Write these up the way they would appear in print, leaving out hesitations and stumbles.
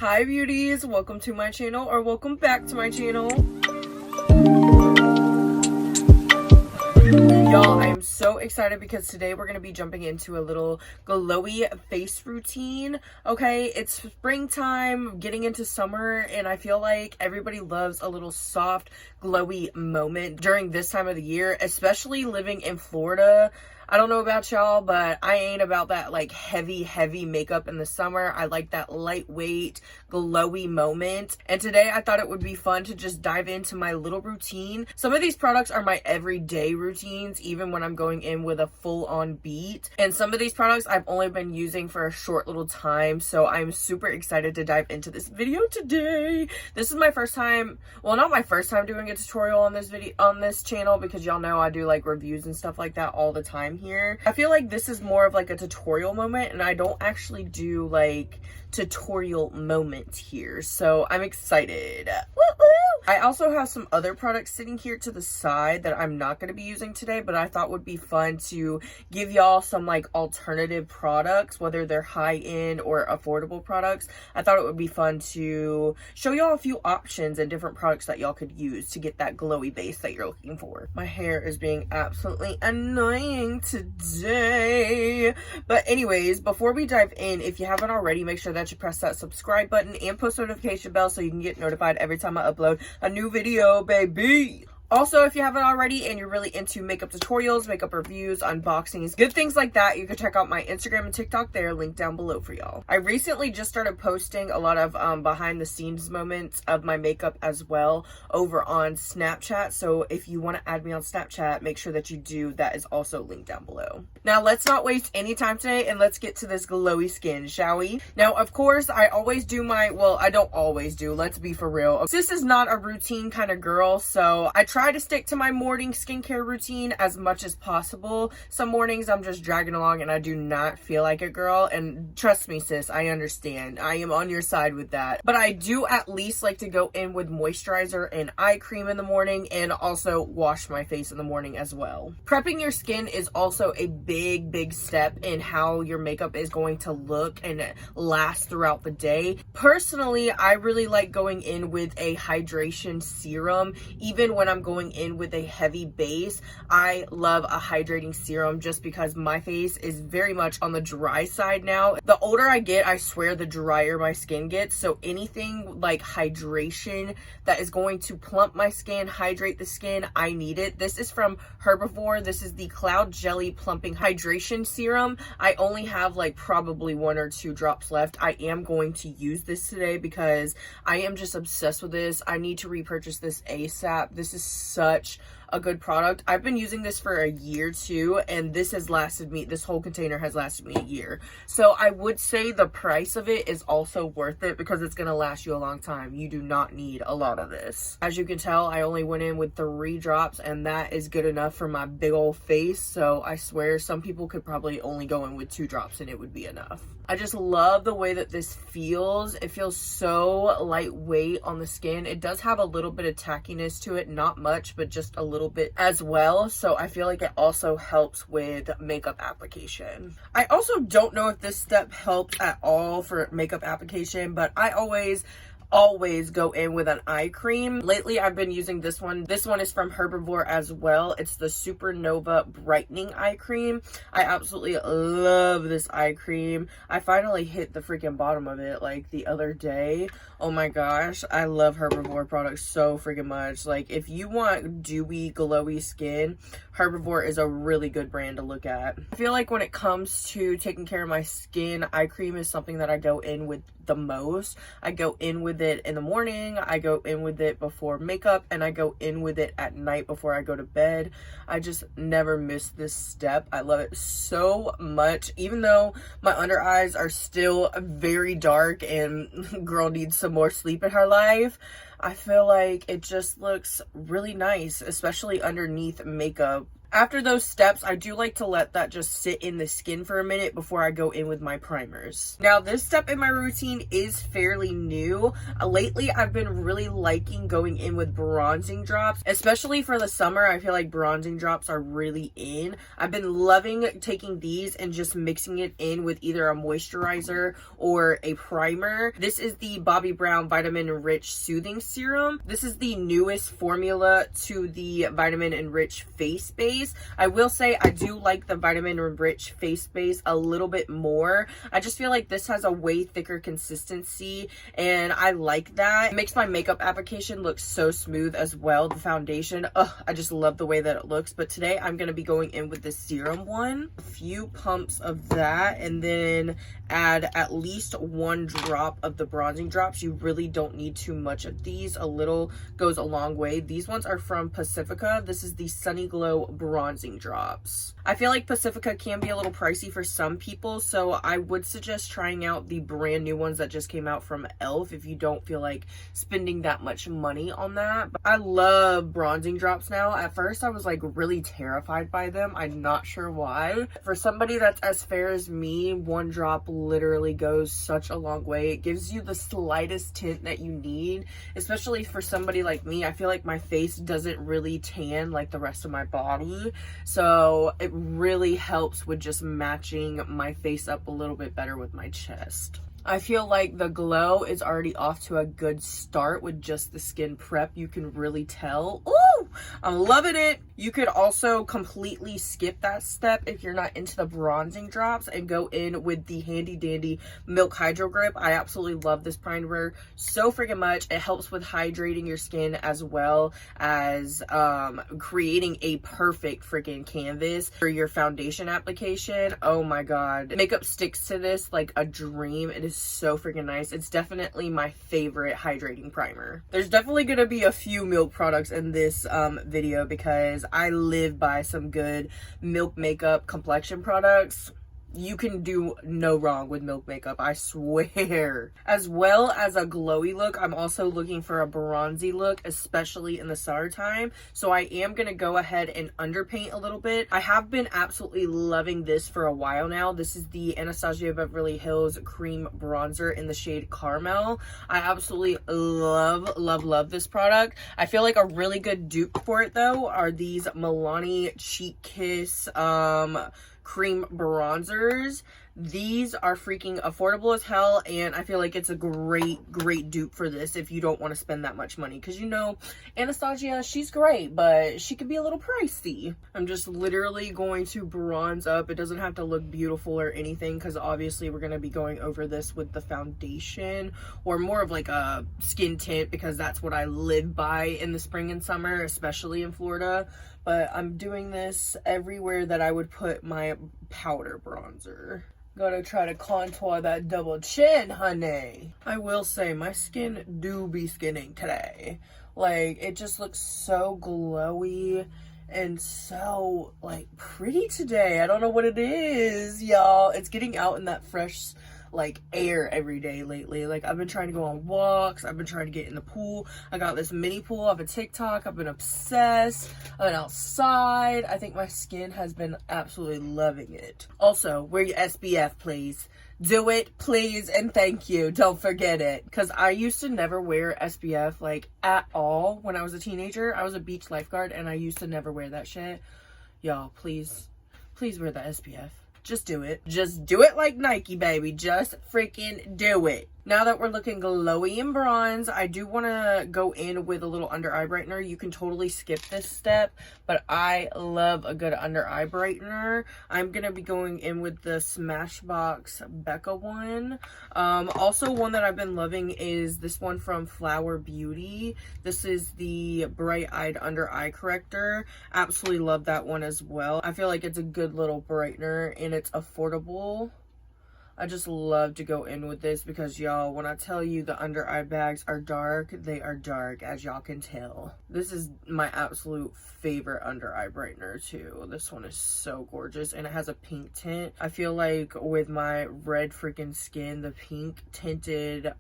Hi beauties, welcome to my channel, or welcome back to my channel. Y'all, I am so excited because today we're going to be jumping into a little glowy face routine. Okay, it's springtime, getting into summer, and I feel like everybody loves a little soft, glowy moment during this time of the year, especially living in Florida. I don't know about y'all, but I ain't about that like heavy makeup in the summer. I like that lightweight, glowy moment. And today I thought it would be fun to just dive into my little routine. Some of these products are my everyday routines, even when I'm going in with a full-on beat. And some of these products I've only been using for a short little time. So I'm super excited to dive into this video today. This is my first time, well, not my first time doing a tutorial on this channel, because y'all know I do like reviews and stuff like that all the time here. I feel like this is more of like a tutorial moment, and I don't actually do like tutorial moments here, so I'm excited. Woo-woo! I also have some other products sitting here to the side that I'm not going to be using today, but I thought would be fun to give y'all some like alternative products, whether they're high-end or affordable products. I thought it would be fun to show y'all a few options and different products that y'all could use to get that glowy base that you're looking for. My hair is being absolutely annoying today. But anyways, before we dive in, if you haven't already, make sure that you press that subscribe button and post notification bell so you can get notified every time I upload a new video, baby. Also, if you haven't already and you're really into makeup tutorials, makeup reviews, unboxings, good things like that, you can check out my Instagram and TikTok there, linked down below for y'all. I recently just started posting a lot of behind the scenes moments of my makeup as well over on Snapchat. So if you want to add me on Snapchat, make sure that you do. That is also linked down below. Now, let's not waste any time today and let's get to this glowy skin, shall we? Now, of course, I always do well, I don't always do, let's be for real. This is not a routine kind of girl, so I try to stick to my morning skincare routine as much as possible. Some mornings I'm just dragging along and I do not feel like it, girl, and trust me, sis, I understand. I am on your side with that. But I do at least like to go in with moisturizer and eye cream in the morning, and also wash my face in the morning as well. Prepping your skin is also a big step in how your makeup is going to look and last throughout the day. Personally, I really like going in with a hydration serum, even when I'm going in with a heavy base. I love a hydrating serum just because my face is very much on the dry side now. The older I get, I swear the drier my skin gets. So anything like hydration that is going to plump my skin, hydrate the skin, I need it. This is from Herbivore. This is the Cloud Jelly Plumping Hydration Serum. I only have like probably 1 or 2 drops left. I am going to use this today because I am just obsessed with this. I need to repurchase this ASAP. This is such a good product. I've been using this for a year too, and this has lasted me, this whole container has lasted me a year. So I would say the price of it is also worth it because it's gonna last you a long time. You do not need a lot of this. As you can tell, I only went in with 3 drops, and that is good enough for my big old face. So I swear some people could probably only go in with 2 drops and it would be enough. I just love the way that this feels. It feels so lightweight on the skin. It does have a little bit of tackiness to it, not much, but just a little bit as well. So I feel like it also helps with makeup application. I also don't know if this step helps at all for makeup application, but I always go in with an eye cream. Lately I've been using this one. This one is from Herbivore as well. It's the Supernova Brightening eye cream. I absolutely love this eye cream. I finally hit the freaking bottom of it like the other day. Oh my gosh, I love Herbivore products so freaking much. Like, if you want dewy, glowy skin, Herbivore is a really good brand to look at. I feel like when it comes to taking care of my skin, eye cream is something that I go in with the most. I go in with it in the morning, I go in with it before makeup, and I go in with it at night before I go to bed. I just never miss this step. I love it so much, even though my under eyes are still very dark and girl needs some more sleep in her life. I feel like it just looks really nice, especially underneath makeup. After those steps, I do like to let that just sit in the skin for a minute before I go in with my primers. Now, this step in my routine is fairly new. Lately, I've been really liking going in with bronzing drops, especially for the summer. I feel like bronzing drops are really in. I've been loving taking these and just mixing it in with either a moisturizer or a primer. This is the Bobbi Brown Vitamin Enriched Soothing Serum. This is the newest formula to the Vitamin Enriched face base. I will say I do like the Vitamin Enriched face base a little bit more. I just feel like this has a way thicker consistency and I like that. It makes my makeup application look so smooth as well. The foundation, I just love the way that it looks. But today I'm going to be going in with the serum one. A few pumps of that and then add at least 1 drop of the bronzing drops. You really don't need too much of these. A little goes a long way. These ones are from Pacifica. This is the Sunny Glow bronzing drops. I feel like Pacifica can be a little pricey for some people, so I would suggest trying out the brand new ones that just came out from e.l.f. if you don't feel like spending that much money on that. But I love bronzing drops now. At first I was like really terrified by them. I'm not sure why. For somebody that's as fair as me, 1 drop literally goes such a long way. It gives you the slightest tint that you need, especially for somebody like me. I feel like my face doesn't really tan like the rest of my body, so it really helps with just matching my face up a little bit better with my chest. I feel like the glow is already off to a good start with just the skin prep. You can really tell. Ooh, I'm loving it. You could also completely skip that step if you're not into the bronzing drops and go in with the handy dandy Milk Hydro Grip. I absolutely love this primer so freaking much. It helps with hydrating your skin as well as creating a perfect freaking canvas for your foundation application. Oh my god. Makeup sticks to this like a dream. It is so freaking nice. It's definitely my favorite hydrating primer. There's definitely gonna be a few Milk products in this video because I live by some good Milk makeup complexion products. You can do no wrong with Milk makeup, I swear. As well as a glowy look, I'm also looking for a bronzy look, especially in the summertime. So I am going to go ahead and underpaint a little bit. I have been absolutely loving this for a while now. This is the Anastasia Beverly Hills Cream Bronzer in the shade Caramel. I absolutely love this product. I feel like a really good dupe for it though are these Milani Cheek Kiss cream bronzers. These are freaking affordable as hell, and I feel like it's a great dupe for this if you don't want to spend that much money, because you know Anastasia, she's great, but she can be a little pricey. I'm just literally going to bronze up. It doesn't have to look beautiful or anything, because obviously we're going to be going over this with the foundation or more of like a skin tint, because that's what I live by in the spring and summer, especially in Florida. But I'm doing this everywhere that I would put my powder bronzer. Gotta try to contour that double chin, honey. I will say my skin do be skinning today. Like, it just looks so glowy and so like pretty today. I don't know what it is, y'all. It's getting out in that fresh like air every day lately. Like, I've been trying to go on walks. I've been trying to get in the pool. I got this mini pool off of TikTok. I've been obsessed. I've been outside. I think my skin has been absolutely loving it. Also, wear your SPF, please. Do it, please, and thank you. Don't forget it. Because I used to never wear SPF, like, at all when I was a teenager. I was a beach lifeguard, and I used to never wear that shit. Y'all, please wear the SPF. Just do it. Just do it like Nike, baby. Just freaking do it. Now that we're looking glowy and bronze, I do want to go in with a little under eye brightener. You can totally skip this step, but I love a good under eye brightener. I'm going to be going in with the Smashbox Becca one. Also, one that I've been loving is this one from Flower Beauty. This is the Bright Eyed Under Eye Corrector. Absolutely love that one as well. I feel like it's a good little brightener and it's affordable. I just love to go in with this because, y'all, when I tell you the under eye bags are dark, they are dark, as y'all can tell. This is my absolute favorite under eye brightener too. This one is so gorgeous, and it has a pink tint. I feel like with my red freaking skin, the pink tinted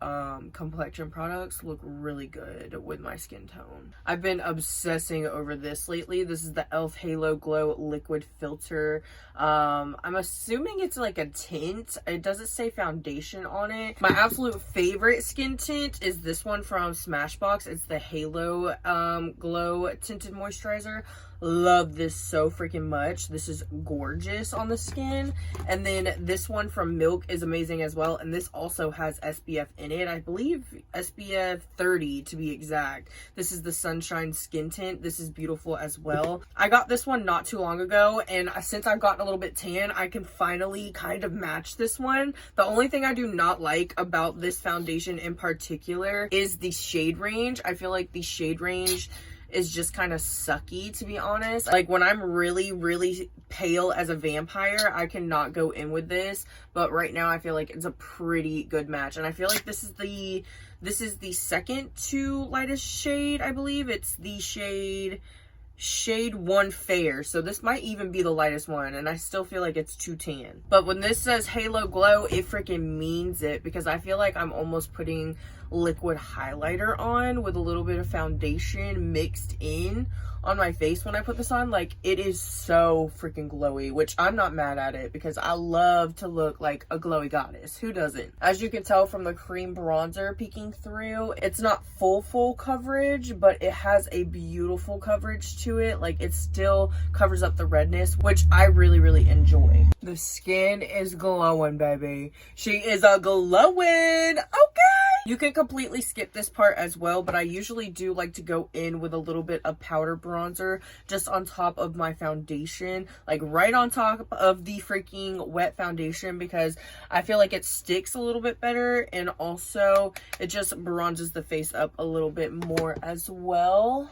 complexion products look really good with my skin tone. I've been obsessing over this lately. This is the e.l.f. Halo Glow Liquid Filter. I'm assuming it's like a tint. It doesn't say foundation on it. My absolute favorite skin tint is this one from Smashbox. It's the Halo Glow Tinted Moisturizer. Love this so freaking much. This is gorgeous on the skin. And then this one from Milk is amazing as well, and this also has SPF in it. I believe SPF 30 to be exact. This is the Sunshine Skin Tint. This is beautiful as well. I got this one not too long ago, and since I've gotten a little bit tan, I can finally kind of match this one. The only thing I do not like about this foundation in particular is the shade range. I feel like the shade range is just kind of sucky, to be honest. Like when I'm really pale as a vampire, I cannot go in with this, but right now I feel like it's a pretty good match. And I feel like this is the second to lightest shade. I believe it's the shade 1 Fair, so this might even be the lightest one, and I still feel like it's too tan. But when this says Halo Glow, it freaking means it, because I feel like I'm almost putting liquid highlighter on with a little bit of foundation mixed in on my face when I put this on. Like, it is so freaking glowy, which I'm not mad at it because I love to look like a glowy goddess. Who doesn't? As you can tell from the cream bronzer peeking through, it's not full coverage, but it has a beautiful coverage to it. Like, it still covers up the redness, which I really enjoy. The skin is glowing, baby. She is a glowing. Okay. You can completely skip this part as well, but I usually do like to go in with a little bit of powder bronzer just on top of my foundation, like right on top of the freaking wet foundation, because I feel like it sticks a little bit better, and also it just bronzes the face up a little bit more as well,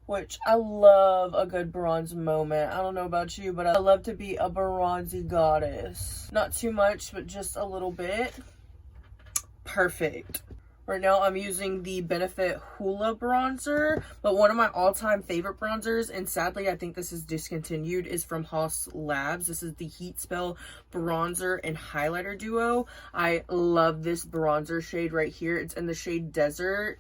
which I love a good bronze moment. I don't know about you, but I love to be a bronzy goddess. Not too much, but just a little bit. Perfect. Right now I'm using the Benefit Hoola bronzer, but one of my all-time favorite bronzers, and sadly I think this is discontinued, is from Haus Labs. This is the Heat Spell bronzer and highlighter duo. I love this bronzer shade right here. It's in the shade Desert.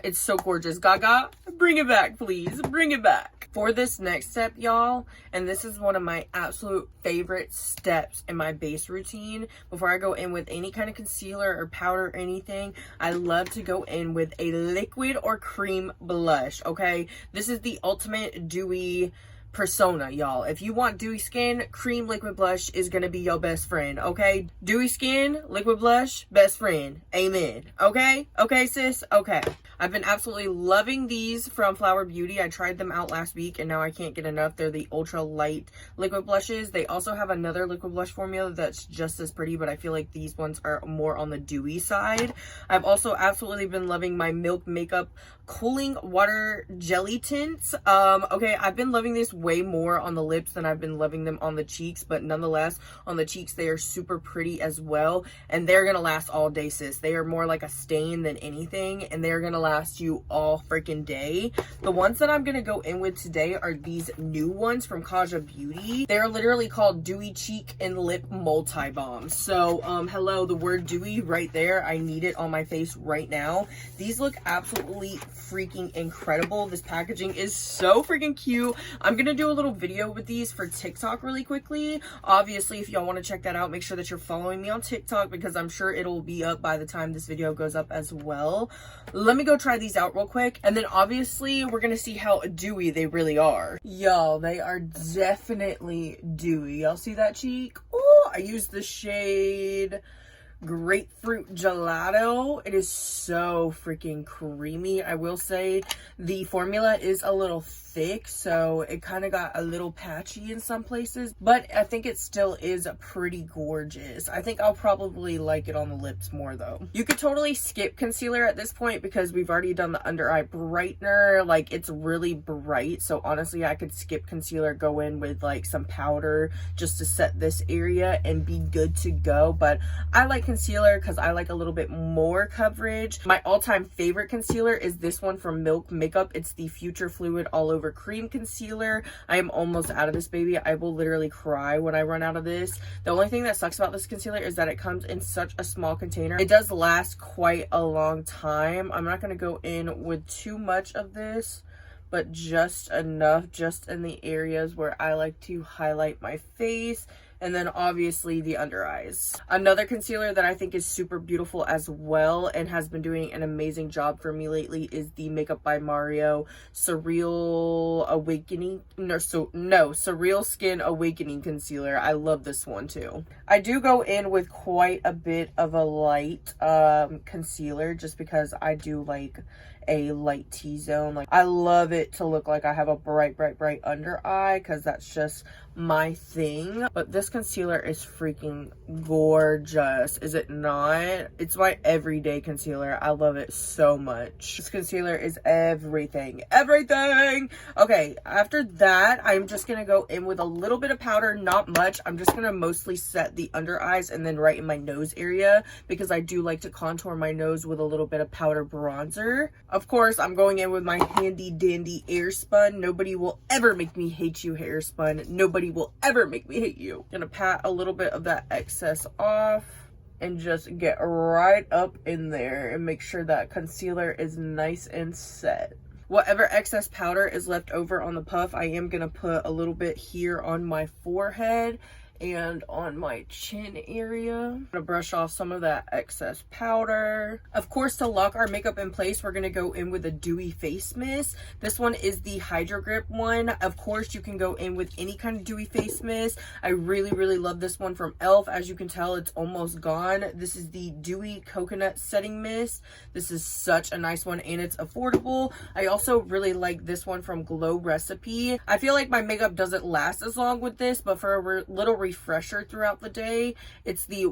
It's so gorgeous. Gaga, bring it back, please. Bring it back. For this next step, y'all, and this is one of my absolute favorite steps in my base routine, before I go in with any kind of concealer or powder or anything, I love to go in with a liquid or cream blush, okay? This is the Ultimate Dewy persona, y'all. If you want dewy skin, cream liquid blush is gonna be your best friend, okay? Dewy skin, liquid blush, best friend. Amen. Okay? Okay, sis? Okay. I've been absolutely loving these from Flower Beauty. I tried them out last week and now I can't get enough. They're the ultra light liquid blushes. They also have another liquid blush formula that's just as pretty, but I feel like these ones are more on the dewy side. I've also absolutely been loving my Milk Makeup Cooling Water Jelly Tints. Okay, I've been loving this way more on the lips than I've been loving them on the cheeks, but nonetheless, on the cheeks, they are super pretty as well, and they're gonna last all day, sis. They are more like a stain than anything, and they're gonna last you all freaking day. The ones that I'm gonna go in with today are these new ones from Kaja Beauty. They're literally called Dewy Cheek and Lip Multi Balm. So, hello, the word dewy right there. I need it on my face right now. These look absolutely freaking incredible. This packaging is so freaking cute. I'm gonna do a little video with these for TikTok really quickly. Obviously, if y'all want to check that out, make sure that you're following me on TikTok, because I'm sure it'll be up by the time this video goes up as well. Let me go try these out real quick, and then obviously we're gonna see how dewy they really are. Y'all, they are definitely dewy. Y'all see that cheek? Oh, I used the shade Grapefruit Gelato. It is so freaking creamy. I will say the formula is a little thick, so it kind of got a little patchy in some places, but I think it still is pretty gorgeous. I think I'll probably like it on the lips more though. You could totally skip concealer at this point because we've already done the under eye brightener. Like, it's really bright, so honestly I could skip concealer, go in with like some powder just to set this area and be good to go. But I like concealer because I like a little bit more coverage. My all-time favorite concealer is this one from Milk Makeup. It's the Future Fluid All Over Cream Concealer. I am almost out of this baby. I will literally cry when I run out of this. The only thing that sucks about this concealer is that it comes in such a small container. It does last quite a long time. I'm not going to go in with too much of this, but just enough, just in the areas where I like to highlight my face, and then obviously the under eyes. Another concealer that I think is super beautiful as well and has been doing an amazing job for me lately is the Makeup by Mario Surreal Awakening, Surreal Skin Awakening Concealer. I love this one too. I do go in with quite a bit of a light concealer just because I do like a light T-zone. Like, I love it to look like I have a bright under eye because that's just my thing. But this concealer is freaking gorgeous, is it not? It's my everyday concealer. I love it so much. This concealer is everything. Okay, after that I'm just gonna go in with a little bit of powder, not much. I'm just gonna mostly set the under eyes and then right in my nose area because I do like to contour my nose with a little bit of powder bronzer. Of course, I'm going in with my handy dandy Airspun. Nobody will ever make me hate you, Airspun. Nobody will ever make me hate you. Gonna pat a little bit of that excess off and just get right up in there and make sure that concealer is nice and set. Whatever excess powder is left over on the puff, I am gonna put a little bit here on my forehead and on my chin area. I'm gonna brush off some of that excess powder. Of course, to lock our makeup in place, we're gonna go in with a Dewy face mist. This one is the Hydro Grip one. Of course, you can go in with any kind of Dewy face mist. I really love this one from e.l.f. As you can tell, it's almost gone. This is the Dewy Coconut Setting Mist. This is such a nice one and it's affordable. I also really like this one from Glow Recipe. I feel like my makeup doesn't last as long with this, but for a little refresher throughout the day, it's the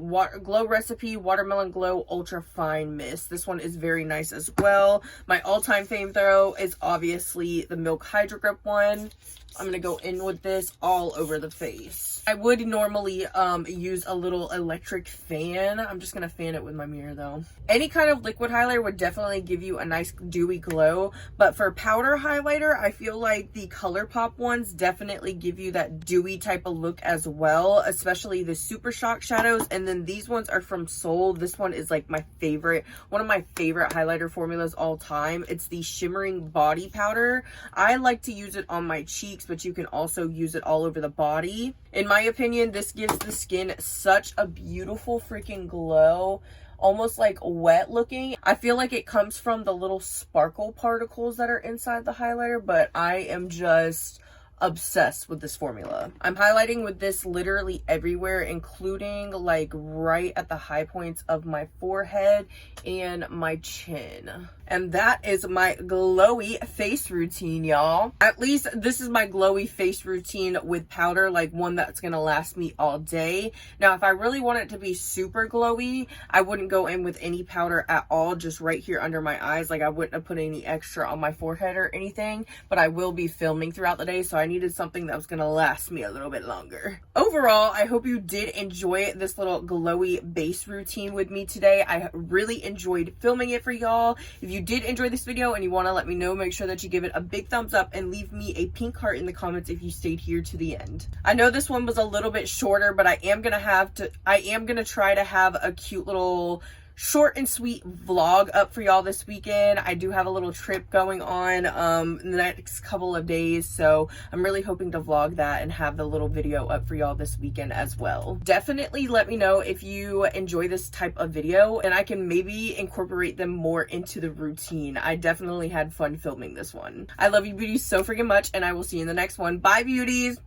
Glow Recipe Watermelon Glow Ultra Fine Mist. This one is very nice as well. My all-time fave though is obviously the Milk Hydro Grip one. I'm gonna go in with this all over the face. I would normally use a little electric fan. I'm just gonna fan it with my mirror though. Any kind of liquid highlighter would definitely give you a nice dewy glow, but for powder highlighter, I feel like the ColourPop ones definitely give you that dewy type of look as well, especially the Super Shock shadows. And then these ones are from Soul. This one is like my favorite, one of my favorite highlighter formulas all time. It's the Shimmering Body Powder. I like to use it on my cheeks, but you can also use it all over the body. In my opinion, this gives the skin such a beautiful freaking glow, almost like wet looking. I feel like it comes from the little sparkle particles that are inside the highlighter, but I am just obsessed with this formula. I'm highlighting with this literally everywhere, including like right at the high points of my forehead and my chin. And that is my glowy face routine, y'all. At least this is my glowy face routine with powder, like one that's gonna last me all day. Now, if I really want it to be super glowy, I wouldn't go in with any powder at all, just right here under my eyes. Like, I wouldn't have put any extra on my forehead or anything, but I will be filming throughout the day, so I needed something that was gonna last me a little bit longer. Overall, I hope you did enjoy this little glowy base routine with me today. I really enjoyed filming it for y'all. If you did enjoy this video and you want to let me know, make sure that you give it a big thumbs up and leave me a pink heart in the comments if you stayed here to the end. I know this one was a little bit shorter, but I am gonna try to have a cute little short and sweet vlog up for y'all this weekend. I do have a little trip going on in the next couple of days, so I'm really hoping to vlog that and have the little video up for y'all this weekend as well. Definitely let me know if you enjoy this type of video and I can maybe incorporate them more into the routine. I definitely had fun filming this one. I love you beauties so freaking much and I will see you in the next one. Bye beauties!